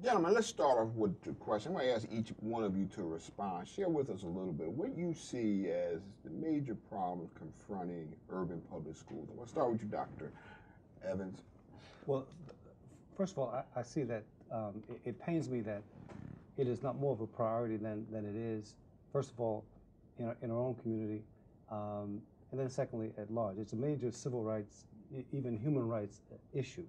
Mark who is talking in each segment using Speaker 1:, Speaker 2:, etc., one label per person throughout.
Speaker 1: Gentlemen, let's start off with the question. I'm going to ask each one of you to respond. Share with us a little bit what you see as the major problems confronting urban public schools. I'm going to start with you, Dr. Evans.
Speaker 2: Well, first of all, I see that it pains me that it is not more of a priority than it is, first of all, in our own community, and then secondly, at large. It's a major civil rights, even human rights issue.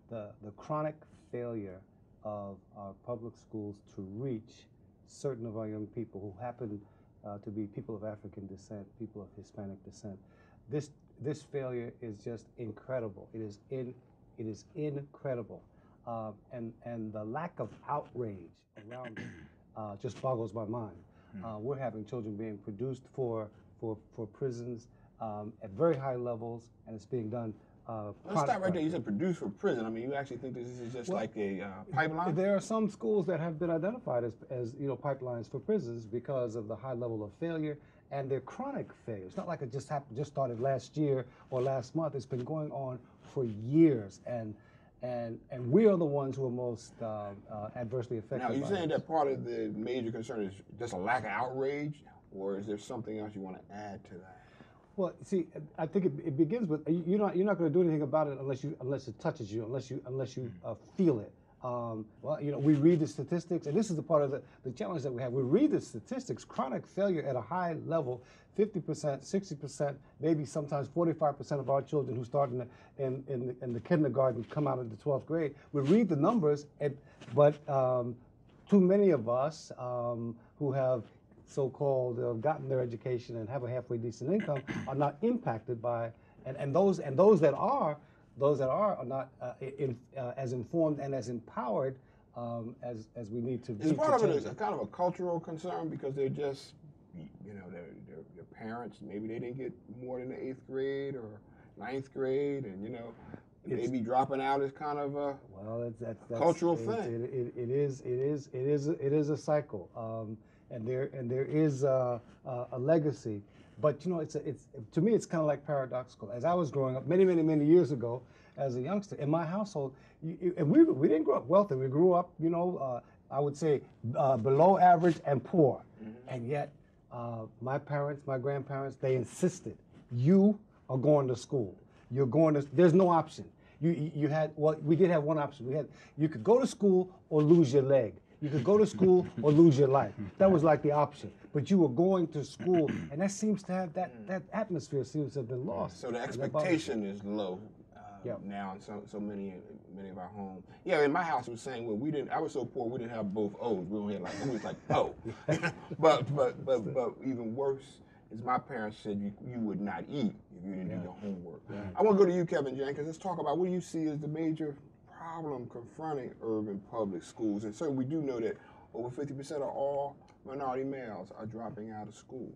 Speaker 2: The chronic failure of our public schools to reach certain of our young people who happen to be people of African descent, people of Hispanic descent. This failure is just incredible. It is incredible, and the lack of outrage around it just boggles my mind. We're having children being produced for prisons at very high levels, and it's being done.
Speaker 1: Let's stop right there. You said produced for prison. I mean, you actually think this is just like a pipeline?
Speaker 2: There are some schools that have been identified as pipelines for prisons because of the high level of failure and their chronic failure. It's not like it just started last year or last month. It's been going on for years, and we are the ones who are most adversely affected.
Speaker 1: Now, you're saying that part of the major concern is just a lack of outrage, or is there something else you want to add to that?
Speaker 2: Well, see, I think it begins with you're not going to do anything about it unless it touches you, unless you feel it. Well, we read the statistics, and this is the part of the challenge that we have. We read the statistics. Chronic failure at a high level, 50%, 60%, maybe sometimes 45% of our children who start in the kindergarten come out of the 12th grade. We read the numbers, but too many of us who have so-called gotten their education and have a halfway decent income are not impacted by, and those that are not as informed and as empowered as we need to be.
Speaker 1: Is part of it a kind of a cultural concern because they're just, their parents, maybe they didn't get more than the 8th grade or 9th grade, and maybe dropping out is kind of a cultural thing.
Speaker 2: It is a cycle. And there is a legacy, but it's to me it's kind of like paradoxical. As I was growing up many years ago, as a youngster, in my household, and we didn't grow up wealthy. We grew up, I would say below average and poor, and yet my parents, my grandparents, they insisted, you are going to school. You're going to. There's no option. You had we did have one option. You could go to school or lose your leg. You could go to school or lose your life. That was like the option. But you were going to school, and that seems to have that atmosphere seems to have been lost.
Speaker 1: So the expectation is low now in so many of our homes. Yeah, in my house it was saying, well, I was so poor we didn't have both O's. We only had it was like O. but even worse is my parents said you would not eat if you didn't do your homework. Right. I want to go to you, Kevin Jenkins. Let's talk about what you see as the major problem confronting urban public schools. And certainly we do know that over 50% of all minority males are dropping out of school.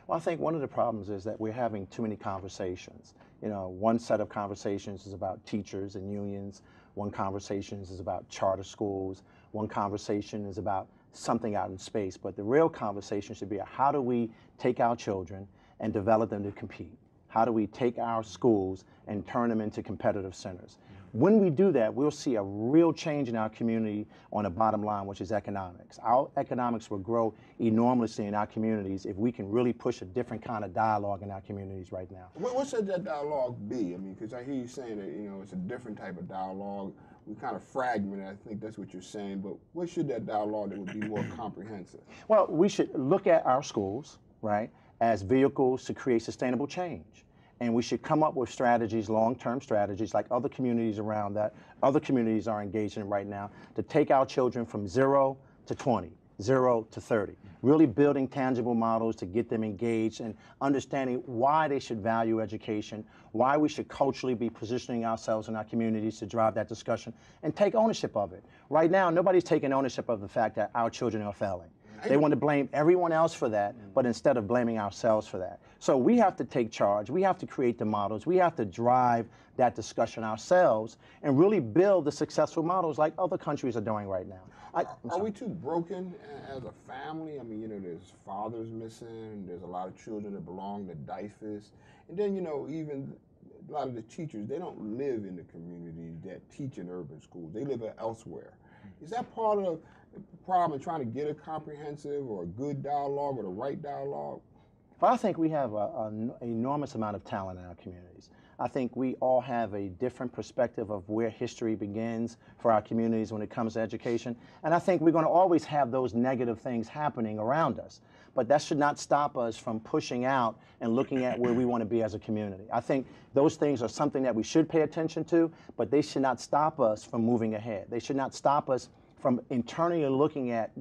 Speaker 3: Well, I think one of the problems is that we're having too many conversations. One set of conversations is about teachers and unions. One conversation is about charter schools. One conversation is about something out in space. But the real conversation should be how do we take our children and develop them to compete? How do we take our schools and turn them into competitive centers? When we do that, we'll see a real change in our community on the bottom line, which is economics. Our economics will grow enormously in our communities if we can really push a different kind of dialogue in our communities right now.
Speaker 1: What should that dialogue be? I mean, because I hear you saying that, it's a different type of dialogue. We kind of fragmented, I think that's what you're saying, but what should that dialogue that would be more comprehensive?
Speaker 3: Well, we should look at our schools, right, as vehicles to create sustainable change. And we should come up with strategies, long-term strategies, like other communities around that, other communities are engaged in right now, to take our children from 0 to 20, 0 to 30. Really building tangible models to get them engaged and understanding why they should value education, why we should culturally be positioning ourselves in our communities to drive that discussion, and take ownership of it. Right now, nobody's taking ownership of the fact that our children are failing. They want to blame everyone else for that, but instead of blaming ourselves for that. So we have to take charge. We have to create the models. We have to drive that discussion ourselves and really build the successful models like other countries are doing right now.
Speaker 1: Are we too broken as a family? I mean, there's fathers missing. There's a lot of children that belong to DIFAS. And then, even a lot of the teachers, they don't live in the communities that teach in urban schools. They live elsewhere. Is that part of the problem in trying to get a comprehensive or a good dialogue or the right dialogue?
Speaker 3: Well, I think we have an enormous amount of talent in our communities. I think we all have a different perspective of where history begins for our communities when it comes to education. And I think we're going to always have those negative things happening around us. But that should not stop us from pushing out and looking at where we want to be as a community. I think those things are something that we should pay attention to, but they should not stop us from moving ahead. They should not stop us from internally looking at,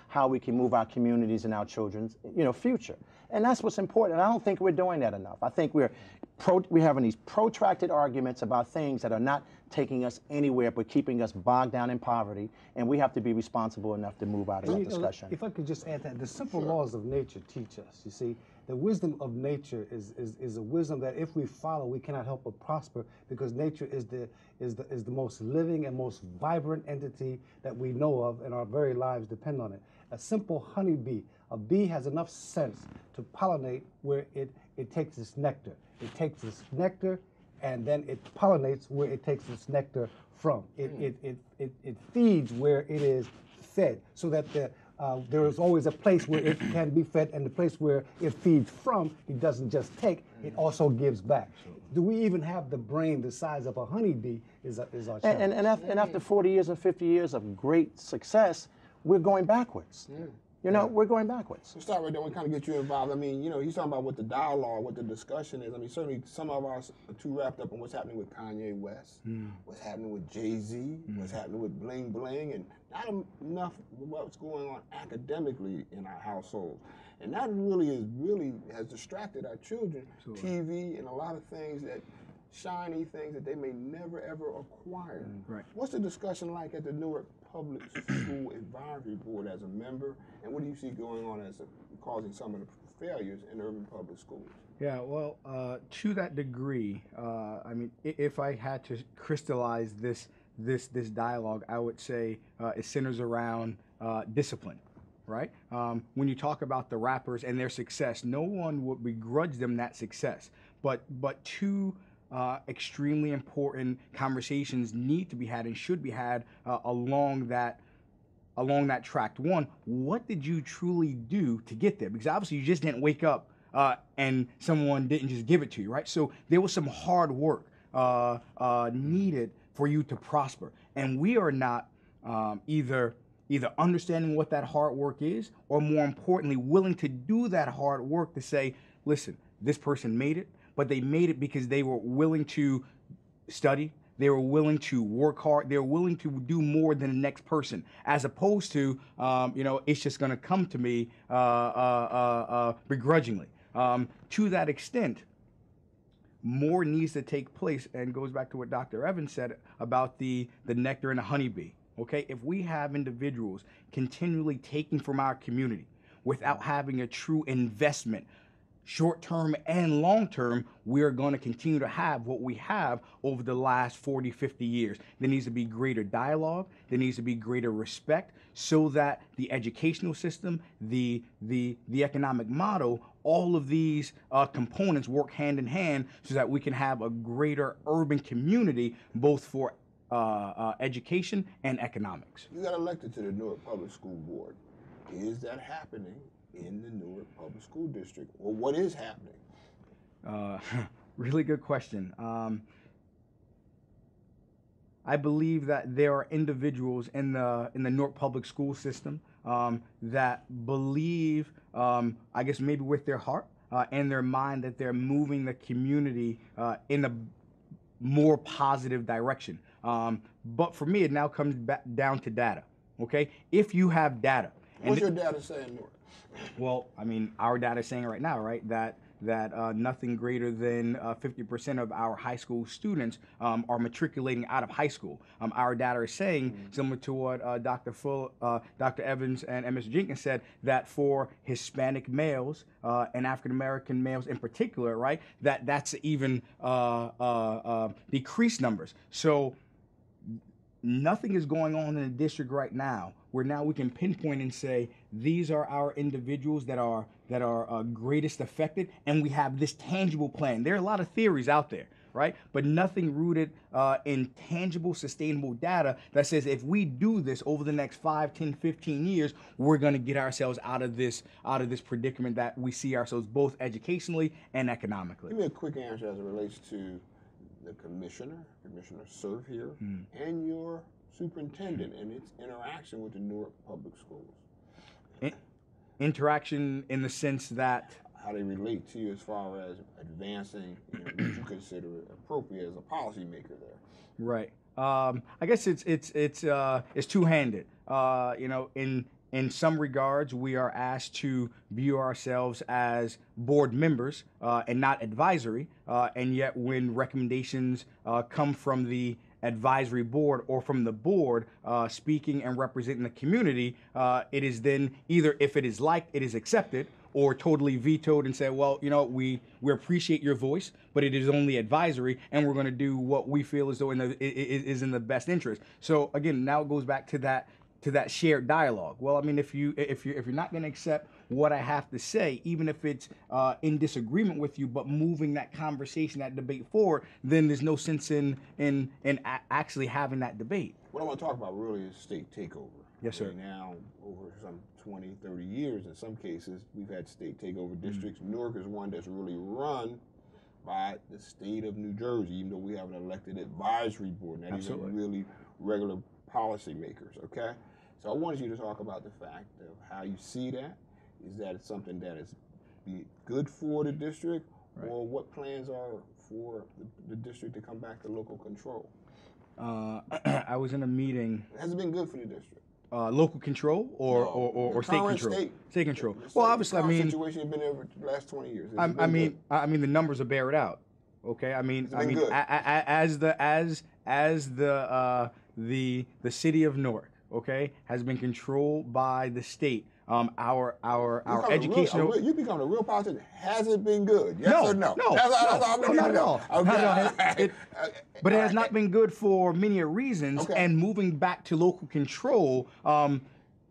Speaker 3: how we can move our communities and our children's, future. And that's what's important. And I don't think we're doing that enough. I think we're having these protracted arguments about things that are not taking us anywhere but keeping us bogged down in poverty, and we have to be responsible enough to move out of that discussion.
Speaker 2: If I could just add that, the simple laws of nature teach us, you see, the wisdom of nature is a wisdom that if we follow, we cannot help but prosper, because nature is the most living and most vibrant entity that we know of, and our very lives depend on it. A simple honeybee, a bee has enough sense to pollinate where it takes its nectar. It takes its nectar and then it pollinates where it takes its nectar from. It feeds where it is fed, so that there is always a place where it can be fed, and the place where it feeds from, it doesn't just take, it also gives back. Do we even have the brain the size of a honeybee is our challenge.
Speaker 3: And after 40 years and 50 years of great success, we're going backwards. We're going backwards.
Speaker 1: So start right there. We kind of get you involved. I mean, he's talking about what the dialogue, what the discussion is. I mean, certainly some of us are too wrapped up in what's happening with Kanye West, what's happening with Jay-Z, what's happening with Bling Bling, and not enough what's going on academically in our households. And that really has distracted our children. Absolutely. TV and a lot of things shiny things that they may never ever acquire.
Speaker 4: Right.
Speaker 1: What's the discussion like at the Newark Public School Advisory Board as a member, and what do you see going on as causing some of the failures in urban public schools?
Speaker 4: Yeah, well, to that degree, I mean, if I had to crystallize this dialogue, I would say it centers around discipline. Right? When you talk about the rappers and their success, no one would begrudge them that success. But two extremely important conversations need to be had and should be had along that track. One, what did you truly do to get there? Because obviously you just didn't wake up and someone didn't just give it to you, right? So there was some hard work needed for you to prosper. And we are not either understanding what that hard work is, or more importantly, willing to do that hard work to say, listen, this person made it, but they made it because they were willing to study, they were willing to work hard, they were willing to do more than the next person, as opposed to, it's just gonna come to me begrudgingly. To that extent, more needs to take place, and goes back to what Dr. Evans said about the nectar and the honeybee. Okay, if we have individuals continually taking from our community without having a true investment, short-term and long-term, we are going to continue to have what we have over the last 40, 50 years. There needs to be greater dialogue. There needs to be greater respect, so that the educational system, the economic model, all of these components work hand in hand, so that we can have a greater urban community, both for education and economics.
Speaker 1: You got elected to the Newark Public School Board. Is that happening in the Newark Public School District, or what is happening?
Speaker 4: Really good question. I believe that there are individuals in the Newark Public School system that believe, I guess maybe with their heart and their mind, that they're moving the community in a more positive direction. But for me, it now comes back down to data. Okay, if you have data,
Speaker 1: what's your data saying, Newark?
Speaker 4: Well, I mean, our data is saying right now, right, that nothing greater than 50% of our high school students are matriculating out of high school. Our data is saying, similar to what Dr. Evans and Ms. Jenkins said, that for Hispanic males and African American males in particular, right, that's even decreased numbers. So nothing is going on in the district right now where now we can pinpoint and say these are our individuals that are greatest affected, and we have this tangible plan. There are a lot of theories out there, right? But nothing rooted in tangible, sustainable data that says if we do this over the next 5, 10, 15 years, we're going to get ourselves out of this predicament that we see ourselves both educationally and economically.
Speaker 1: Give me a quick answer as it relates to the Commissioner Cerf here, and your superintendent and its interaction with the Newark Public Schools.
Speaker 4: Interaction in the sense that
Speaker 1: how they relate to you as far as advancing what you consider appropriate as a policymaker there.
Speaker 4: Right. I guess it's two-handed. In some regards, we are asked to view ourselves as board members and not advisory. And yet, when recommendations come from the advisory board or from the board speaking and representing the community, it is then either, if it is liked, it is accepted, or totally vetoed and said, well, we appreciate your voice, but it is only advisory, and we're going to do what we feel as though is in the best interest. So again, now it goes back to that shared dialogue. Well, I mean, if you're not going to accept what I have to say, even if it's in disagreement with you, but moving that conversation, that debate forward, then there's no sense in actually having that debate.
Speaker 1: What I want to talk about really is state takeover.
Speaker 4: Yes, sir.
Speaker 1: Right now, over some 20, 30 years, in some cases, we've had state takeover districts. Newark is one that's really run by the state of New Jersey, even though we have an elected advisory board. Now, these are really regular policymakers, okay? So I wanted you to talk about the fact of how you see that. Is that something that is good for the district, or what plans are for the district to come back to local control?
Speaker 4: I was in a meeting.
Speaker 1: Has it been good for the district?
Speaker 4: Local control or state control? State control. Well, obviously, I mean,
Speaker 1: situation has been there for the last 20 years.
Speaker 4: I mean, the numbers are bear it out. Okay, I mean, as the city of Newark, okay, has been controlled by the state. Our educational.
Speaker 1: You become a real politician. Has it been good? Yes or no?
Speaker 4: No, not at all. Okay. But it has not been good for many reasons. Okay. And moving back to local control,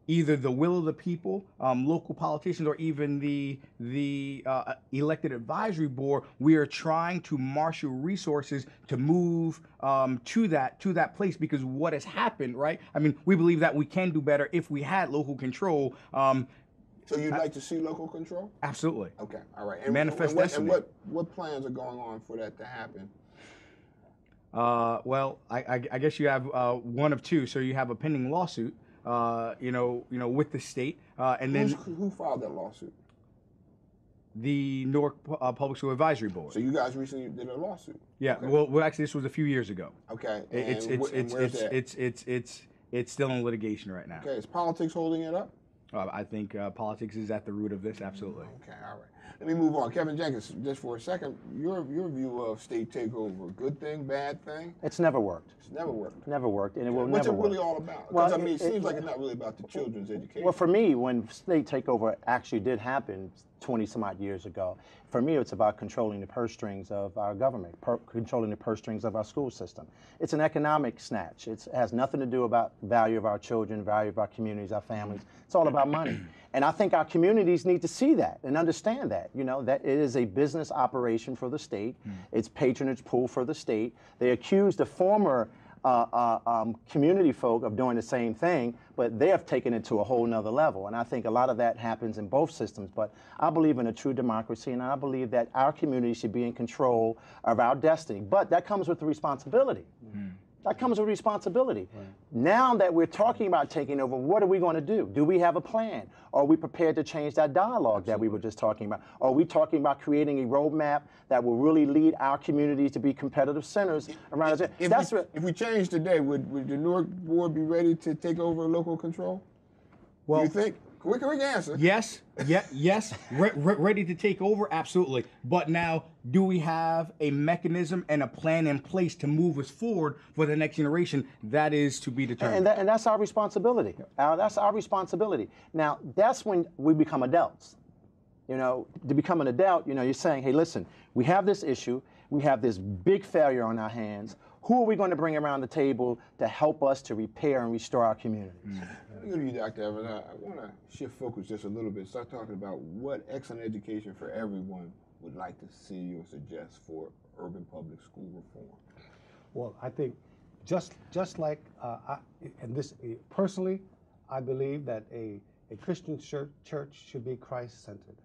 Speaker 4: either the will of the people, local politicians, or even the elected advisory board, we are trying to marshal resources to move to that place, because what has happened, right? I mean, we believe that we can do better if we had local control.
Speaker 1: So you'd like to see local control?
Speaker 4: Absolutely.
Speaker 1: Okay, all right. And
Speaker 4: manifest destiny.
Speaker 1: And what plans are going on for that to happen?
Speaker 4: Well, I guess you have one of two. So you have a pending lawsuit. With the state, and then
Speaker 1: who filed that lawsuit?
Speaker 4: The Newark Public School Advisory Board.
Speaker 1: So you guys recently did a lawsuit?
Speaker 4: Yeah. Okay. Well, actually, this was a few years ago.
Speaker 1: Okay.
Speaker 4: It's still in litigation right now.
Speaker 1: Okay. Is politics holding it up?
Speaker 4: I think politics is at the root of this. Absolutely.
Speaker 1: Okay. All right. Let me move on. Kevin Jenkins, just for a second, your view of state takeover, good thing, bad thing?
Speaker 3: It's never worked.
Speaker 1: It's never worked.
Speaker 3: Never worked, and it will
Speaker 1: What's
Speaker 3: never work.
Speaker 1: What's it really all about? Because, it seems like it's not really about the children's education.
Speaker 3: Well, for me, when state takeover actually did happen 20-some-odd years ago, for me, it's about controlling the purse strings of our government, controlling the purse strings of our school system. It's an economic snatch. It has nothing to do about value of our children, value of our communities, our families. It's all about money. And I think our communities need to see that and understand that, that it is a business operation for the state. It's patronage pool for the state. They accuse the former community folk of doing the same thing, but they have taken it to a whole nother level. And I think a lot of that happens in both systems. But I believe in a true democracy, and I believe that our community should be in control of our destiny. But that comes with the responsibility. That comes with responsibility. Right. Now that we're talking about taking over, what are we going to do? Do we have a plan? Are we prepared to change that dialogue that we were just talking about? Are we talking about creating a roadmap that will really lead our communities to be competitive centers around us?
Speaker 1: If we change today, would the Newark board be ready to take over local control? Well, do you think? Quick answer.
Speaker 4: Yes, ready to take over, absolutely. But now, do we have a mechanism and a plan in place to move us forward for the next generation? That is to be determined.
Speaker 3: And that's our responsibility. That's our responsibility. Now, that's when we become adults. To become an adult, you're saying, hey, listen, we have this issue. We have this big failure on our hands. Who are we going to bring around the table to help us to repair and restore our communities?
Speaker 1: Let me go to you, Dr. Evans. I want to shift focus just a little bit. Start talking about what excellent education for everyone would like to see or suggest for urban public school reform?
Speaker 2: Well, I think just like, and this personally, I believe that a Christian church should be Christ-centered.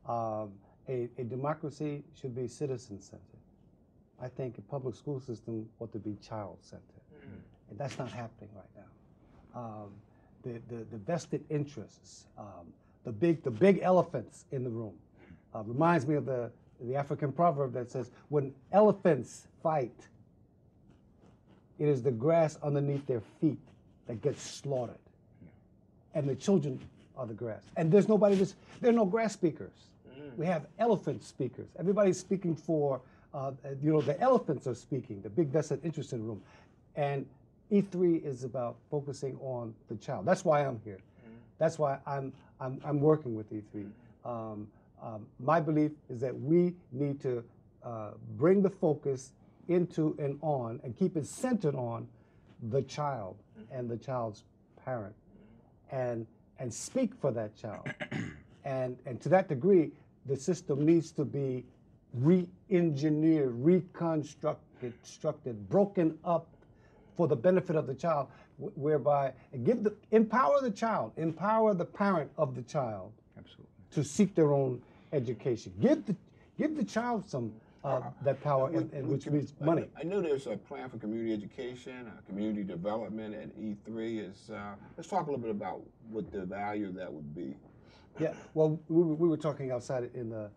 Speaker 2: A democracy should be citizen-centered. I think a public school system ought to be child-centered. And that's not happening right now. The vested interests, the big elephants in the room, reminds me of the African proverb that says, when elephants fight, it is the grass underneath their feet that gets slaughtered. And the children are the grass. And there are no grass speakers. We have elephant speakers. Everybody's speaking for, the elephants are speaking, the big vested interest in the room. And E3 is about focusing on the child. That's why I'm here. That's why I'm working with E3. My belief is that we need to bring the focus into and on and keep it centered on the child and the child's parent and speak for that child. And to that degree, the system needs to be re-engineered, reconstructed, broken up for the benefit of the child, whereby empower the child, empower the parent of the child.
Speaker 4: Absolutely. To
Speaker 2: seek their own education. Give the child some that power, which means money.
Speaker 1: I know there's a plan for community education, community development at E3. Let's talk a little bit about what the value of that would be.
Speaker 2: Yeah, well, we were talking outside in the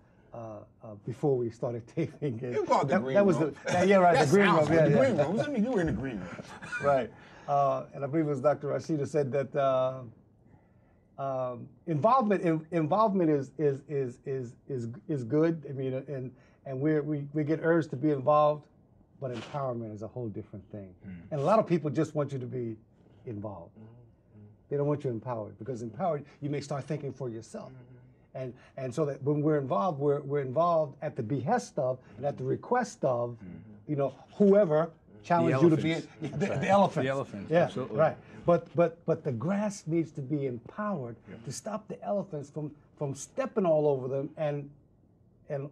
Speaker 2: before we started taping.
Speaker 1: You called the green room.
Speaker 2: Yeah, right, the green room.
Speaker 1: Yeah, the green room. I mean, you were in the green room.
Speaker 2: Right, and I believe it was Dr. Rashida said that involvement is good. I mean, and we get urged to be involved, but empowerment is a whole different thing. And a lot of people just want you to be involved. They don't want you empowered, because empowered, you may start thinking for yourself. And so that when we're involved at the behest of and at the request of, whoever challenged you to be the elephants.
Speaker 4: The elephants.
Speaker 2: Yeah,
Speaker 4: absolutely.
Speaker 2: right. But the grass needs to be empowered to stop the elephants from stepping all over them and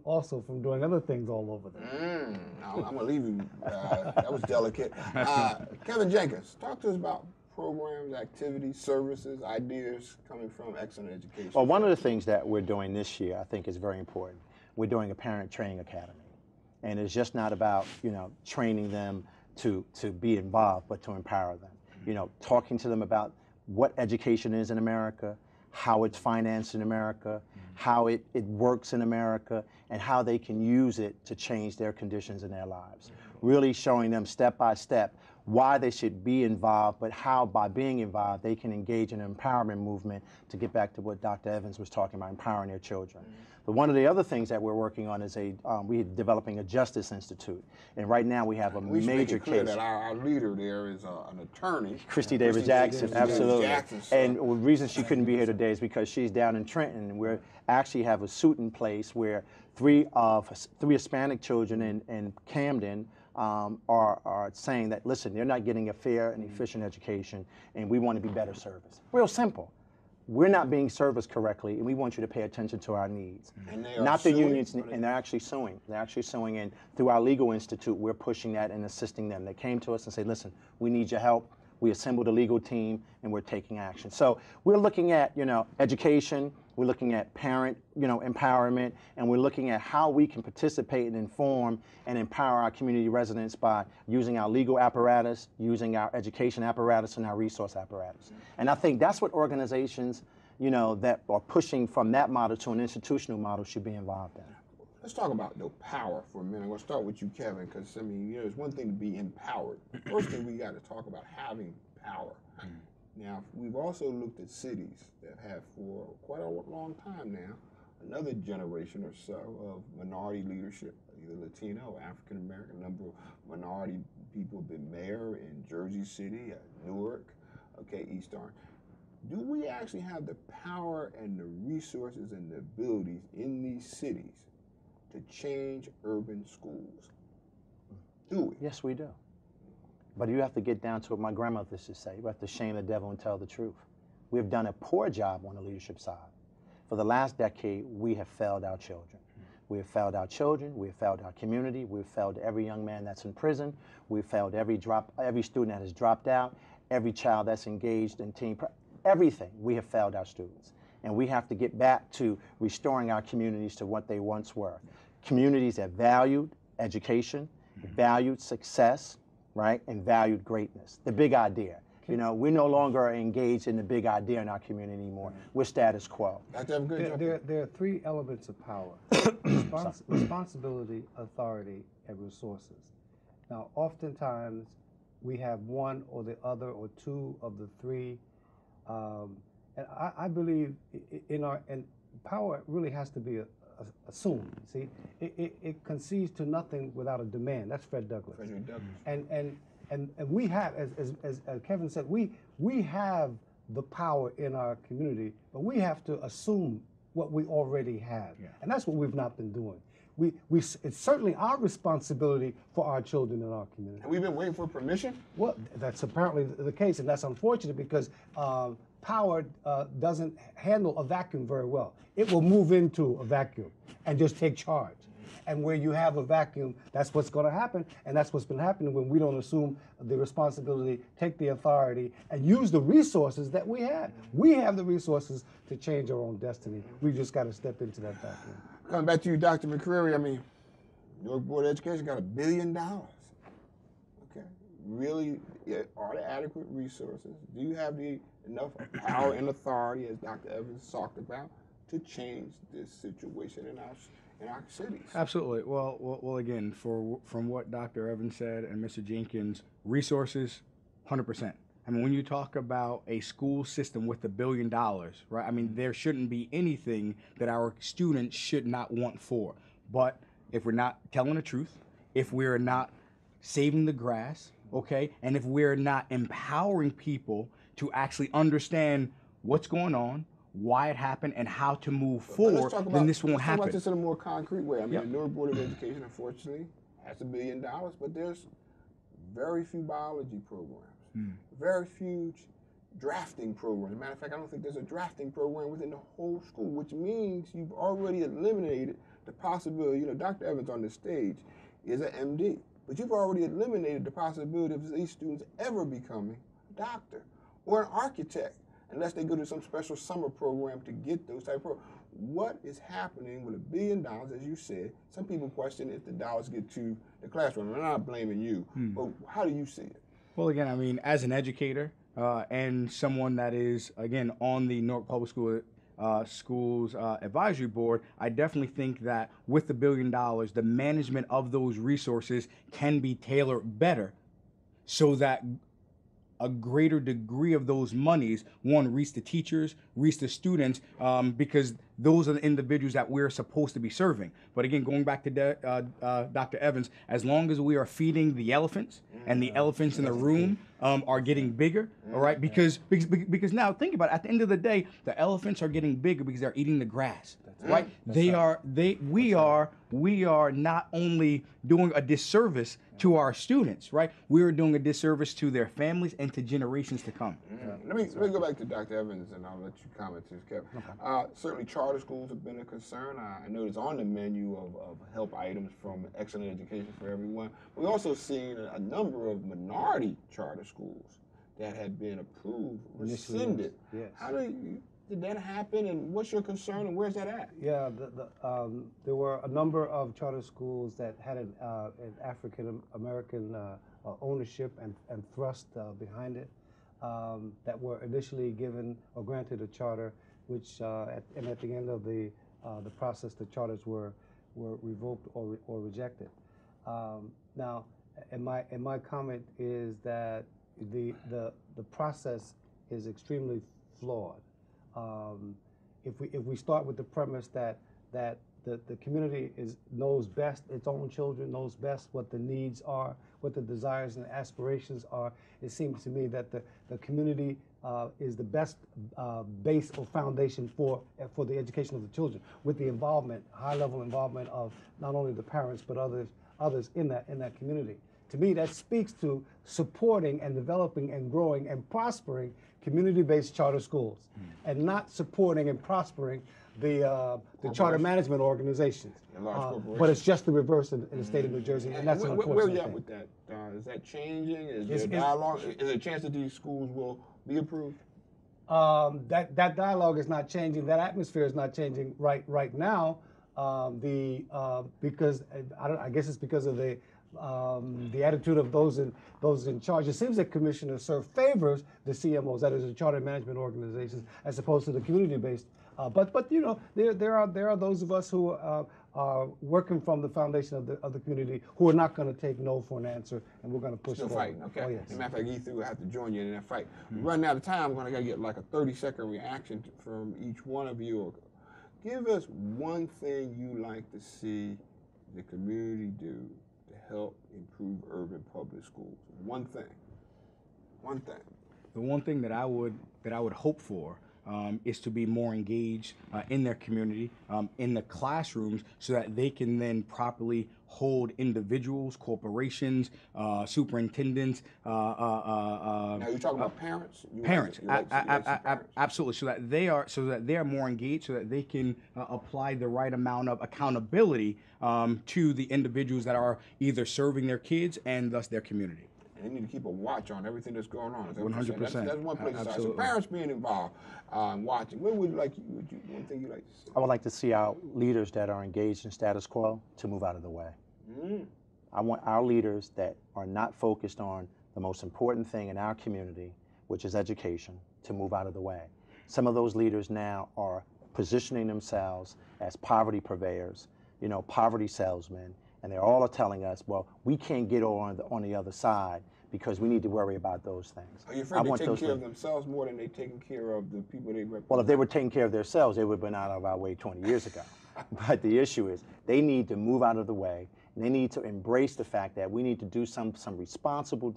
Speaker 2: also from doing other things all over them.
Speaker 1: I'm gonna leave you. That was delicate. Kevin Jenkins, talk to us about programs, activities, services, ideas coming from Excellent Education.
Speaker 3: Well, one of the things that we're doing this year, I think, is very important. We're doing a parent training academy, and it's just not about training them to be involved, but to empower them. Talking to them about what education is in America, how it's financed in America, how it works in America, and how they can use it to change their conditions in their lives. Really showing them step by step why they should be involved, but how by being involved they can engage in an empowerment movement, to get back to what Dr. Evans was talking about, empowering their children. But one of the other things that we're working on is we're developing a justice institute, and right now we have a
Speaker 1: we
Speaker 3: major
Speaker 1: make it clear
Speaker 3: case.
Speaker 1: that our leader there is an attorney,
Speaker 3: Christy Davis Jackson, absolutely.
Speaker 1: So.
Speaker 3: And the reason she couldn't be here today is because she's down in Trenton, and we actually have a suit in place where three Hispanic children in Camden are saying that, listen, they're not getting a fair and efficient education, and we want to be better serviced. Real simple. We're not being serviced correctly, and we want you to pay attention to our needs.
Speaker 1: And they are
Speaker 3: not the
Speaker 1: suing,
Speaker 3: unions, and they're actually suing. They're actually suing, and through our legal institute, we're pushing that and assisting them. They came to us and said, listen, we need your help. We assembled a legal team, and we're taking action. So we're looking at, education. We're looking at parent, empowerment, and we're looking at how we can participate and inform and empower our community residents by using our legal apparatus, using our education apparatus, and our resource apparatus. And I think that's what organizations, that are pushing from that model to an institutional model should be involved in.
Speaker 1: Let's talk about the power for a minute. I'm going to start with you, Kevin, because it's one thing to be empowered. First thing we got to talk about having power. Now, we've also looked at cities that have for quite a long time now another generation or so of minority leadership, either Latino or African American. A number of minority people have been mayor in Jersey City, Newark, East Orange. Do we actually have the power and the resources and the abilities in these cities to change urban schools? Do we?
Speaker 3: Yes, we do. But you have to get down to what my grandmother used to say. You have to shame the devil and tell the truth. We have done a poor job on the leadership side. For the last decade, we have failed our children. We have failed our children. We have failed our community. We've failed every young man that's in prison. We've failed every student that has dropped out, every child that's engaged in everything. We have failed our students. And we have to get back to restoring our communities to what they once were. Communities that valued education, valued success, right, and valued greatness. The big idea. You know, we no longer are engaged in the big idea in our community anymore. We're status quo.
Speaker 2: There are three elements of power: responsibility, authority, and resources. Now, oftentimes, we have one or the other or two of the three. And I believe and power really has to be assumed. See, it concedes to nothing without a demand. That's Fred Douglass.
Speaker 1: Frederick Douglass.
Speaker 2: And we have, as Kevin said, we have the power in our community, but we have to assume what we already have, and that's what we've not been doing. It's certainly our responsibility for our children in our community.
Speaker 1: And we've been waiting for permission?
Speaker 2: Well, that's apparently the case, and that's unfortunate because power doesn't handle a vacuum very well. It will move into a vacuum and just take charge. And where you have a vacuum, that's what's going to happen, and that's what's been happening when we don't assume the responsibility, take the authority, and use the resources that we have. We have the resources to change our own destiny. We've just got to step into that vacuum.
Speaker 1: Coming back to you, Dr. McCreary, I mean, Newark Board of Education got $1 billion. Okay, really, are there adequate resources? Do you have enough power and authority, as Dr. Evans talked about, to change this situation in our cities?
Speaker 4: Absolutely. Well, again, from what Dr. Evans said and Mr. Jenkins, resources, 100%. I mean, when you talk about a school system with $1 billion, right? I mean, there shouldn't be anything that our students should not want for. But if we're not telling the truth, if we're not saving the grass, okay, and if we're not empowering people to actually understand what's going on, why it happened, and how to move forward, then this won't happen.
Speaker 1: Let's talk about this in a more concrete way. I mean, the Newark Board of Education, unfortunately, has $1 billion, but there's very few biology programs, very few drafting programs. As a matter of fact, I don't think there's a drafting program within the whole school, which means you've already eliminated the possibility. You know, Dr. Evans on the stage is an MD, but you've already eliminated the possibility of these students ever becoming a doctor or an architect, unless they go to some special summer program to get those type of programs. What is happening with $1 billion, as you said? Some people question if the dollars get to the classroom. I'm not blaming you, but how do you see it?
Speaker 4: Well, again, I mean, as an educator and someone that is, again, on the Newark Public Schools Advisory Board, I definitely think that with the $1 billion, the management of those resources can be tailored better so that a greater degree of those monies, one, reach the teachers, reach the students, because those are the individuals that we're supposed to be serving. But again, going back to Dr. Evans, as long as we are feeding the elephants and the elephants in the room are getting bigger, all right? Because now think about it, at the end of the day, the elephants are getting bigger because they're eating the grass, right? We are not only doing a disservice to our students, right? We are doing a disservice to their families and to generations to come.
Speaker 1: Let me go back to Dr. Evans, and I'll let you comment too, Kevin. Okay. Certainly charter schools have been a concern. I know it's on the menu of help items from Excellent Education for Everyone. We've also seen a number of minority charter schools that had been approved, rescinded. Yes. How did that happen, and what's your concern, and where's that at?
Speaker 2: Yeah, there were a number of charter schools that had an African American ownership and thrust behind it, that were initially given or granted a charter, which and at the end of the process, the charters were revoked or rejected. Now, and my comment is that the process is extremely flawed. If we start with the premise that the community knows best its own children, knows best what the needs are, what the desires and aspirations are, it seems to me that the community is the best base or foundation for the education of the children, with the involvement, high-level involvement of not only the parents but others in that community. to me, that speaks to supporting and developing and growing and prospering community-based charter schools, and not supporting and prospering the charter management organizations. But it's just the reverse in the state of New Jersey, and that's an unfortunate
Speaker 1: Where are you at
Speaker 2: thing.
Speaker 1: with that? Is that changing? Is there dialogue? Is there a chance that these schools will be approved?
Speaker 2: That dialogue is not changing. That atmosphere is not changing right now. Because I guess it's because of the attitude of those in charge. It seems that Commissioner Cerf favors the CMOs, that is, the charter management organizations, as opposed to the community-based. But you know, there are those of us who are working from the foundation of the community who are not going to take no for an answer, and we're going to push
Speaker 1: Still
Speaker 2: forward.
Speaker 1: fighting, okay.
Speaker 2: Oh, yes.
Speaker 1: As a matter of fact, E3 will have to join you in that fight. Running out of time, I'm going to get like a 30-second reaction from each one of you. Give us one thing you like to see the community do to help improve urban public schools. One thing. One thing.
Speaker 4: The one thing that I would hope for is to be more engaged in their community, in the classrooms, so that they can then properly hold individuals, corporations, superintendents.
Speaker 1: Now you're talking about parents.
Speaker 4: Parents, absolutely. So that they are more engaged, so that they can apply the right amount of accountability to the individuals that are either serving their kids and thus their community.
Speaker 1: And they need to keep a watch on everything that's going on.
Speaker 4: 100%.
Speaker 1: That's one place to start. So
Speaker 4: Absolutely.
Speaker 1: parents being involved, watching. What would one thing you like to see?
Speaker 3: I would like to see our leaders that are engaged in status quo to move out of the way. I want our leaders that are not focused on the most important thing in our community, which is education, to move out of the way. Some of those leaders now are positioning themselves as poverty purveyors, you know, poverty salesmen, and they're all telling us, well, we can't get on the other side because we need to worry about those things.
Speaker 1: Are you afraid they're taking care of themselves more than they're taking care of the people they represent?
Speaker 3: Well, if they were taking care of themselves, they would have been out of our way 20 years ago. But the issue is they need to move out of the way. And they need to embrace the fact that we need to do some responsible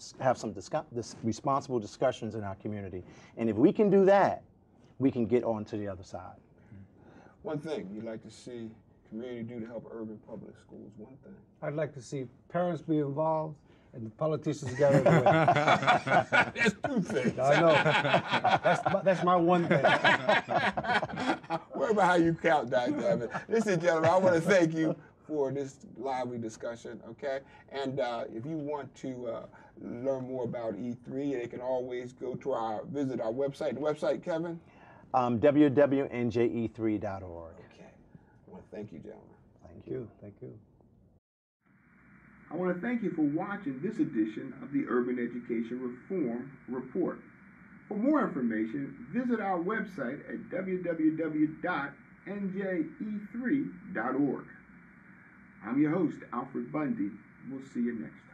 Speaker 3: discussions in our community. And if we can do that, we can get on to the other side.
Speaker 1: One thing you'd like to see community do to help urban public schools, one thing.
Speaker 2: I'd like to see parents be involved and the politicians get out of the way.
Speaker 1: That's two things.
Speaker 2: I know. That's my one thing.
Speaker 1: Worry about how you count, Dr. Evans. Listen, gentlemen, I want to thank you for this lively discussion, okay? And if you want to learn more about E3, they can always go to visit our website. The website, Kevin?
Speaker 3: www.nje3.org.
Speaker 1: Okay. I want to thank you, gentlemen.
Speaker 2: Thank you. Thank you.
Speaker 1: I want to thank you for watching this edition of the Urban Education Reform Report. For more information, visit our website at www.nje3.org. I'm your host, Alfred Bundy. We'll see you next time.